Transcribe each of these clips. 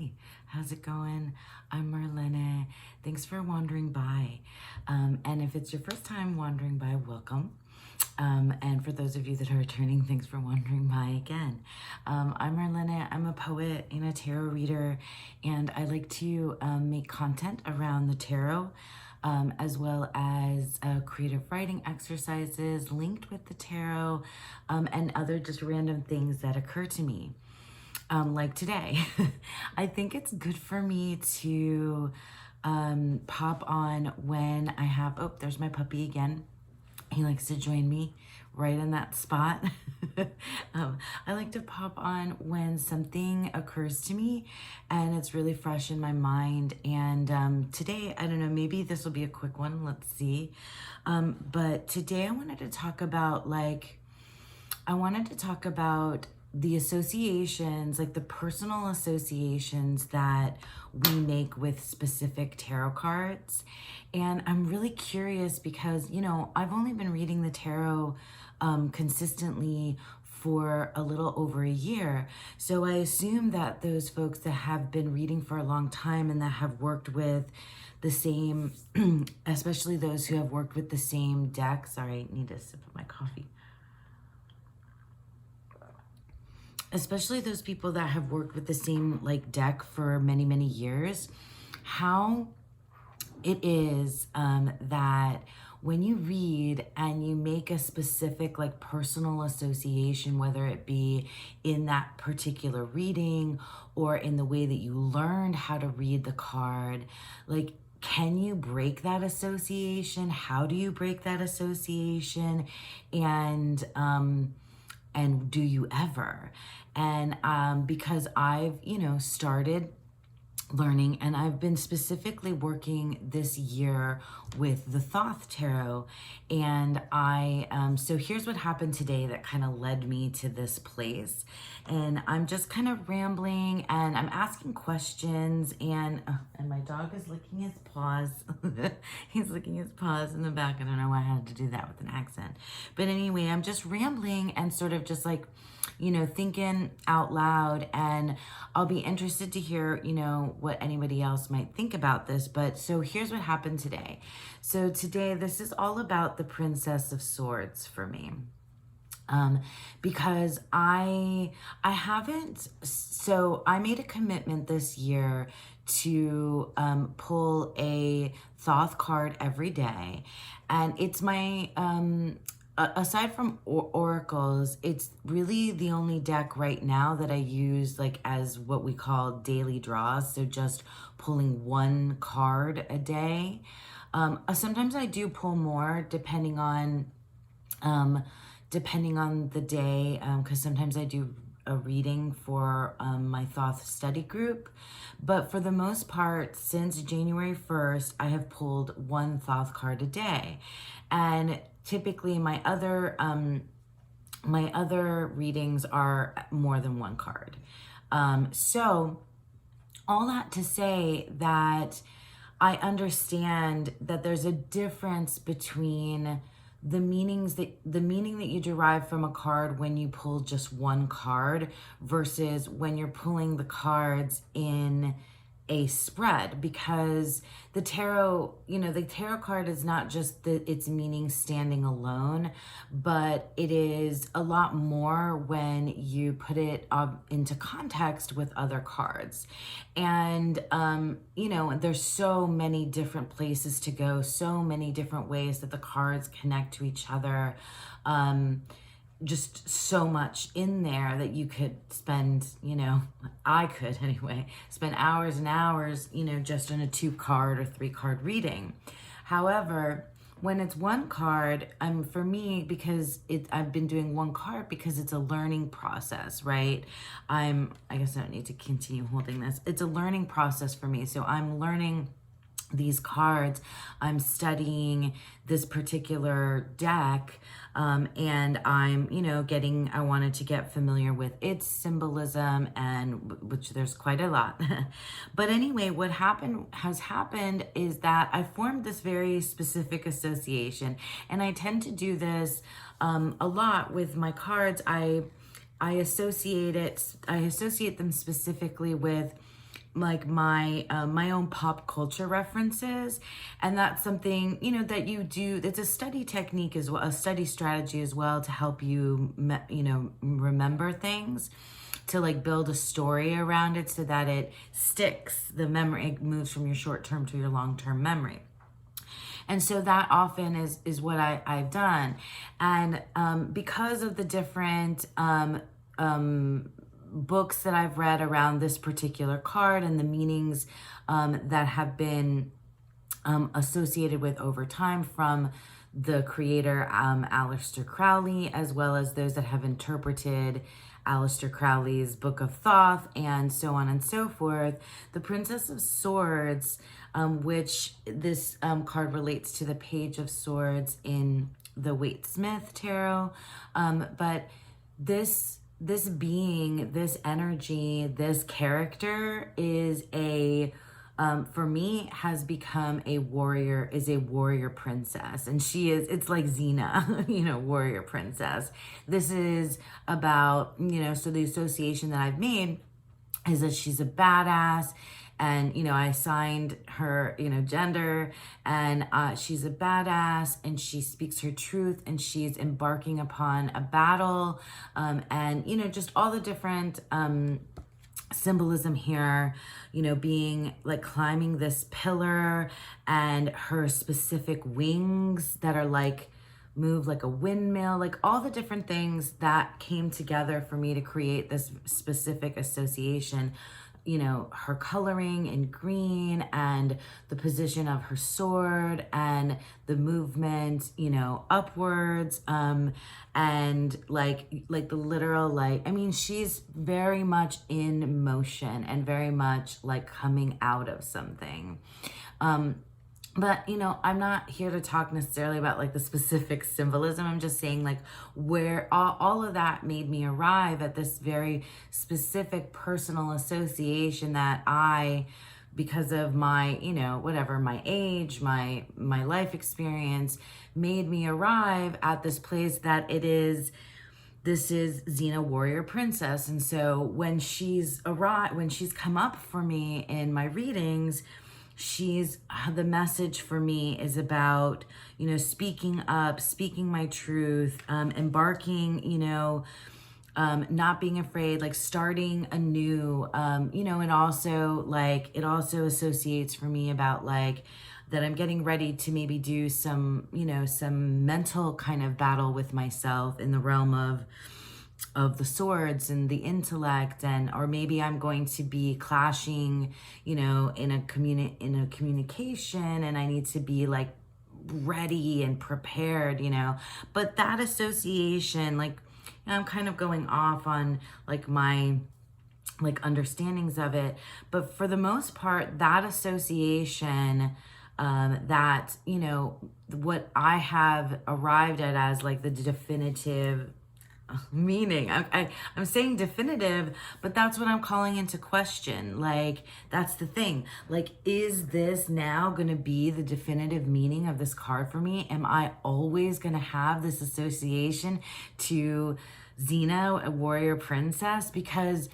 Hi, how's it going? I'm Marlene. Thanks for wandering by. And if it's your first time wandering by, welcome. And for those of you that are returning, thanks for wandering by again. I'm Marlene. I'm a poet and a tarot reader, and I like to make content around the tarot. As well as creative writing exercises linked with the tarot, and other just random things that occur to me. Like today, I think it's good for me to pop on when I have, oh, there's my puppy again. He likes to join me right in that spot. I like to pop on when something occurs to me and it's really fresh in my mind. And today, I don't know, maybe this will be a quick one. Let's see. But today I wanted to talk about the associations, like the personal associations that we make with specific tarot cards. And I'm really curious because, you know, I've only been reading the tarot consistently for a little over a year. So I assume that those folks that have been reading for a long time and that have worked with the same, especially those who have worked with the same deck. Sorry, I need to sip of my coffee. Especially those people that have worked with the same deck for many, many years, how it is that when you read and you make a specific personal association, whether it be in that particular reading or in the way that you learned how to read the card, can you break that association? How do you break that association? And do you ever? And because I've, started learning, and I've been specifically working this year with the Thoth Tarot, and so here's what happened today that kind of led me to this place. And I'm just kind of rambling and I'm asking questions, and my dog is licking his paws. He's licking his paws in the back. I don't know why I had to do that with an accent. But anyway, I'm just rambling and sort of just thinking out loud, and I'll be interested to hear, what anybody else might think about this. But so here's what happened today. So today, this is all about the Princess of Swords for me. Because I made a commitment this year to pull a Thoth card every day, and it's my aside from oracles, it's really the only deck right now that I use as what we call daily draws. So just pulling one card a day. Sometimes I do pull more depending on the day, because sometimes I do a reading for my Thoth study group. But for the most part, since January 1st, I have pulled one Thoth card a day. And typically my other readings are more than one card. So all that to say that I understand that there's a difference between the meaning that you derive from a card when you pull just one card versus when you're pulling the cards in a spread, because the tarot card is not just its meaning standing alone, but it is a lot more when you put it into context with other cards. And there's so many different places to go, so many different ways that the cards connect to each other. Just so much in there that you could spend, I could anyway, spend hours and hours, just on a 2-card or 3-card reading. However, when it's one card, for me, because I've been doing one card because it's a learning process, right? I guess I don't need to continue holding this. It's a learning process for me. So I'm learning these cards, I'm studying this particular deck, and I'm, I wanted to get familiar with its symbolism, and which there's quite a lot. But anyway, what has happened is that I formed this very specific association, and I tend to do this a lot with my cards. I associate them specifically with like my own pop culture references, and that's something, you know, that you do. It's a study technique as well, a study strategy as well, to help you you know, remember things, to like build a story around it so that it sticks, the memory, it moves from your short-term to your long-term memory. And so that often is what I've done. And because of the different books that I've read around this particular card and the meanings that have been associated with over time from the creator, Aleister Crowley, as well as those that have interpreted Aleister Crowley's Book of Thoth, and so on and so forth. The Princess of Swords, which this card relates to the Page of Swords in the Waite-Smith Tarot. But this being, this energy, this character is for me, has become a warrior princess. And it's like Xena, you know, warrior princess. This is about, you know, so the association that I've made is that she's a badass. And, you know, I signed her, you know, gender, and she's a badass, and she speaks her truth, and she's embarking upon a battle. And, you know, just all the different symbolism here, you know, being like climbing this pillar, and her specific wings that are like move like a windmill, like all the different things that came together for me to create this specific association. You know, her coloring in green, and the position of her sword, and the movement, you know, upwards, and like the literal, like, I mean, she's very much in motion and very much like coming out of something. But, you know, I'm not here to talk necessarily about like the specific symbolism. I'm just saying like where all of that made me arrive at this very specific personal association that because of my, you know, whatever, my age, my life experience, made me arrive at this place that this is Xena Warrior Princess. And so when she's come up for me in my readings, the message for me is about, you know, speaking up, speaking my truth, embarking, you know, not being afraid, like starting anew, you know, and also like, it also associates for me about like, that I'm getting ready to maybe do some, you know, some mental kind of battle with myself in the realm of the swords and the intellect, and or maybe I'm going to be clashing, you know, in a communication, and I need to be like ready and prepared, you know. But that association, like, you know, I'm kind of going off on like my like understandings of it, but for the most part, that association, that, you know, what I have arrived at as like the definitive meaning. I'm saying definitive, but that's what I'm calling into question. Like, that's the thing. Like, is this now going to be the definitive meaning of this card for me? Am I always going to have this association to Xena, a warrior princess? Because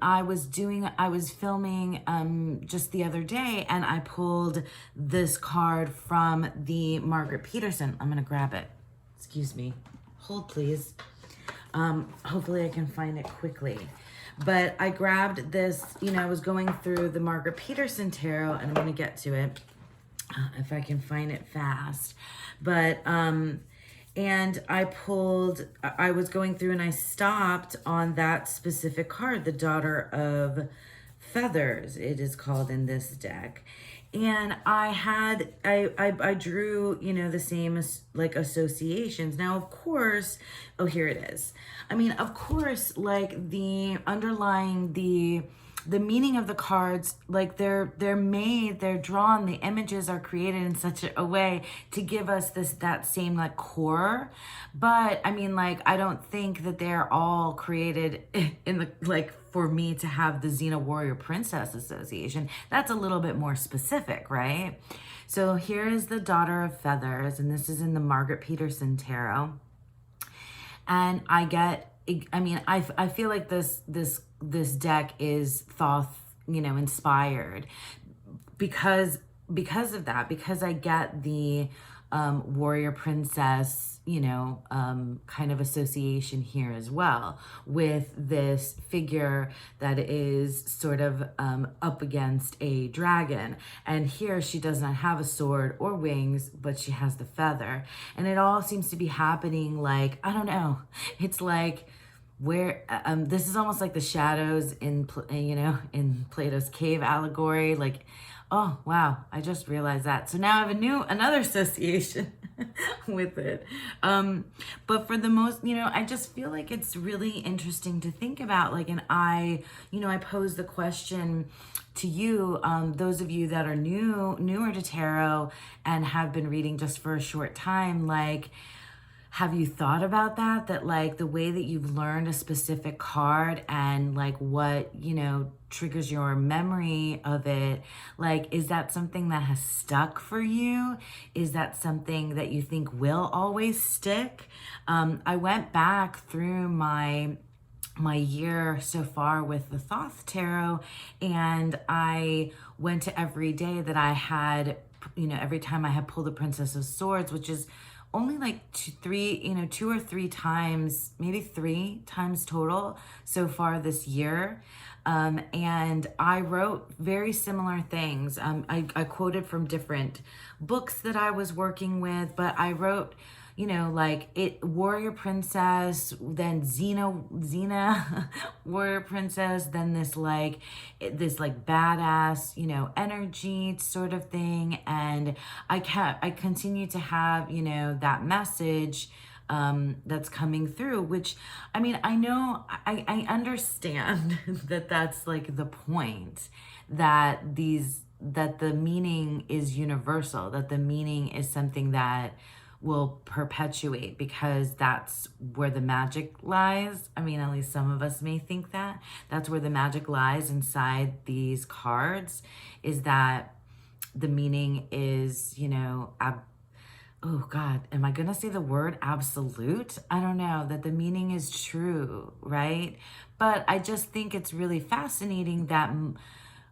I was filming just the other day, and I pulled this card from the Margaret Peterson. I'm going to grab it. Excuse me. Hold, please. Hopefully I can find it quickly. But I grabbed this, you know, I was going through the Margaret Peterson Tarot, and I'm going to get to it if I can find it fast. But, and I was going through and I stopped on that specific card, the Daughter of Feathers, it is called in this deck. And I drew, you know, the same like associations. Now, of course, oh, here it is. I mean, of course, like the underlying, the meaning of the cards, like they're drawn, the images are created in such a way to give us that same like core. But I mean, like, I don't think that they're all created in the, like, for me to have the Xena Warrior Princess association. That's a little bit more specific, right? So here is the Daughter of Feathers, and this is in the Margaret Peterson Tarot. And I feel like this deck is Thoth inspired because of that, because I get the warrior princess, kind of association here as well, with this figure that is sort of up against a dragon. And here she does not have a sword or wings, but she has the feather. And it all seems to be happening like, I don't know, it's like, where this is almost like the shadows in Plato's cave allegory. Like, oh wow, I just realized that. So now I have another association with it. But for the most, I just feel like it's really interesting to think about. Like, and I pose the question to you, those of you that are newer to tarot and have been reading just for a short time, like, have you thought about that? That like the way that you've learned a specific card and like what, triggers your memory of it, like, is that something that has stuck for you? Is that something that you think will always stick? I went back through my year so far with the Thoth Tarot, and I went to every day that I had, every time I had pulled the Princess of Swords, which is only like two or three times, maybe 3 times total so far this year. And I wrote very similar things. I quoted from different books that I was working with, but I wrote, like warrior princess, then Xena warrior princess, then this badass, energy sort of thing. And I continue to have, that message that's coming through, which, I mean, I know, I understand that that's like the point, that the meaning is universal, that the meaning is something that will perpetuate, because that's where the magic lies. I mean, at least some of us may think that that's where the magic lies inside these cards, is that the meaning is, oh God, am I going to say the word absolute? I don't know, that the meaning is true, right? But I just think it's really fascinating that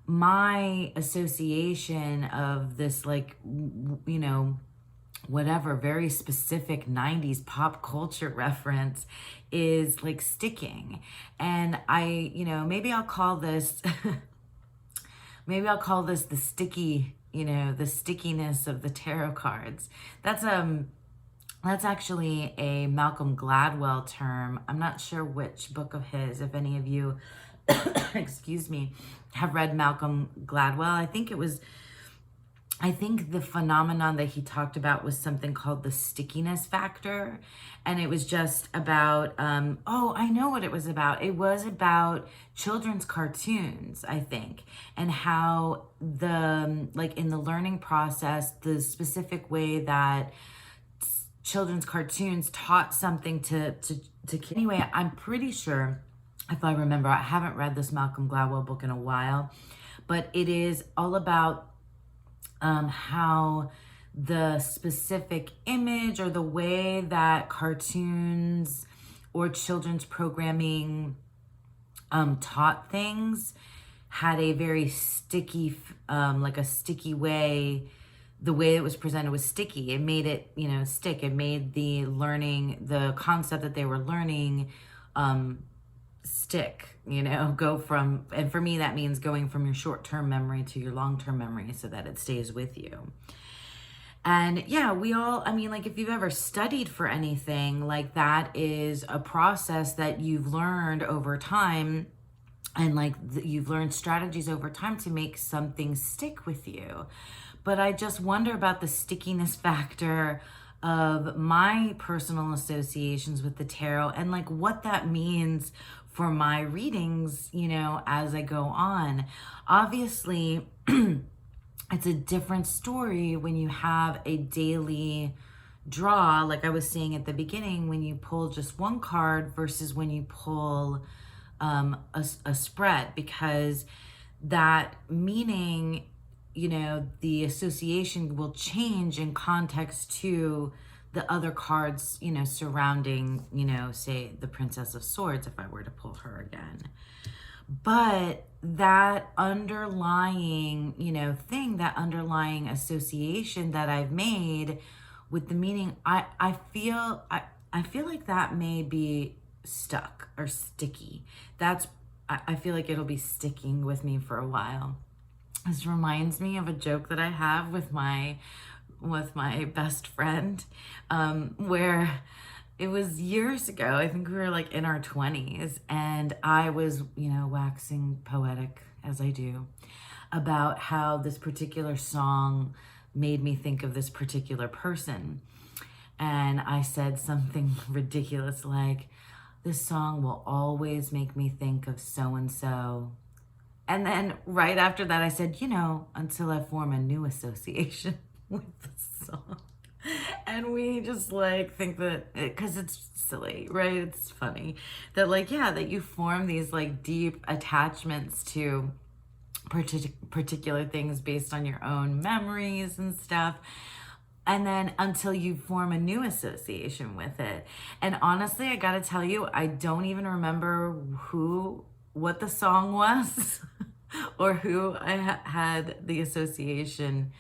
my association of this, like, whatever, very specific 90s pop culture reference is like sticking. And I, maybe I'll call this, the sticky, the stickiness of the tarot cards. That's actually a Malcolm Gladwell term. I'm not sure which book of his, if any of you, excuse me, have read Malcolm Gladwell. I think the phenomenon that he talked about was something called the Stickiness Factor. And it was just about, I know what it was about. It was about children's cartoons, I think, and how in the learning process, the specific way that children's cartoons taught something to anyway, I'm pretty sure, if I remember, I haven't read this Malcolm Gladwell book in a while, but it is all about how the specific image or the way that cartoons or children's programming taught things had a very sticky, like a sticky way. The way it was presented was sticky. It made it, stick. It made the concept that they were learning stick, go from, and for me that means going from your short-term memory to your long-term memory so that it stays with you. And yeah, we all, I mean, like, if you've ever studied for anything, like, that is a process that you've learned over time, and like you've learned strategies over time to make something stick with you. But I just wonder about the stickiness factor of my personal associations with the tarot, and like what that means for my readings, as I go on. Obviously, it's a different story when you have a daily draw, like I was saying at the beginning, when you pull just one card versus when you pull a spread, because that meaning, the association will change in context to the other cards, surrounding, say the Princess of Swords, if I were to pull her again. But that underlying, thing, that underlying association that I've made with the meaning, I feel like that may be stuck or sticky. I feel like it'll be sticking with me for a while. This reminds me of a joke that I have with my best friend, where it was years ago. I think we were like in our 20s, and I was, waxing poetic as I do about how this particular song made me think of this particular person. And I said something ridiculous like, this song will always make me think of so and so. And then right after that, I said, until I form a new association with the song. And we just like think that, because it's silly, right? It's funny that that you form these like deep attachments to particular things based on your own memories and stuff. And then until you form a new association with it. And honestly, I gotta tell you, I don't even remember what the song was or who I had the association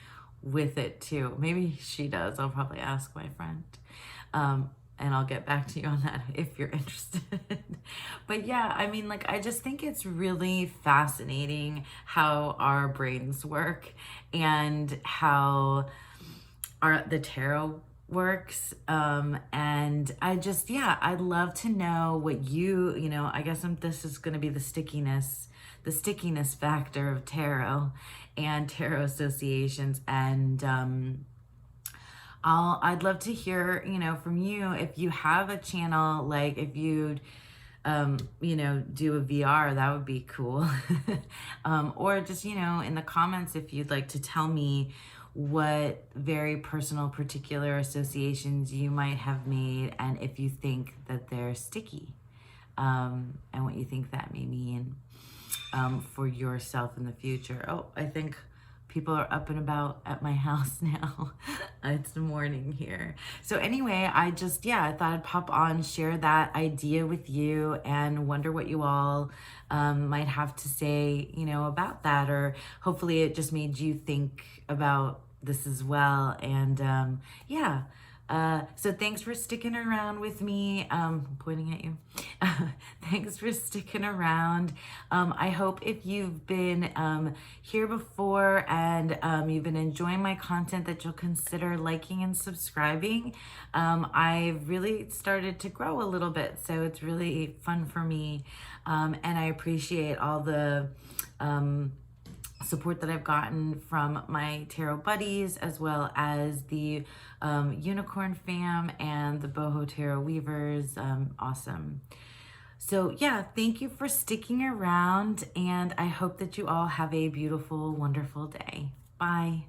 with it too. Maybe she does. I'll probably ask my friend. And I'll get back to you on that if you're interested. But yeah, I mean, I just think it's really fascinating how our brains work and how the tarot works. And I'd love to know what I guess this is going to be the stickiness factor of tarot and tarot associations. And I'd love to hear, from you if you have a channel, like if you'd do a VR, that would be cool. Or just, in the comments, if you'd like to tell me what very personal, particular associations you might have made, and if you think that they're sticky, and what you think that may mean for yourself in the future. Oh, I think people are up and about at my house now. It's morning here. So anyway, I thought I'd pop on, share that idea with you, and wonder what you all might have to say, about that, or hopefully it just made you think about this as well. And so thanks for sticking around with me. Pointing at you. Thanks for sticking around. I hope if you've been here before and you've been enjoying my content, that you'll consider liking and subscribing. I've really started to grow a little bit, so it's really fun for me. And I appreciate all the support that I've gotten from my tarot buddies, as well as the Unicorn fam and the Boho Tarot Weavers. Awesome. So yeah, thank you for sticking around, and I hope that you all have a beautiful, wonderful day. Bye.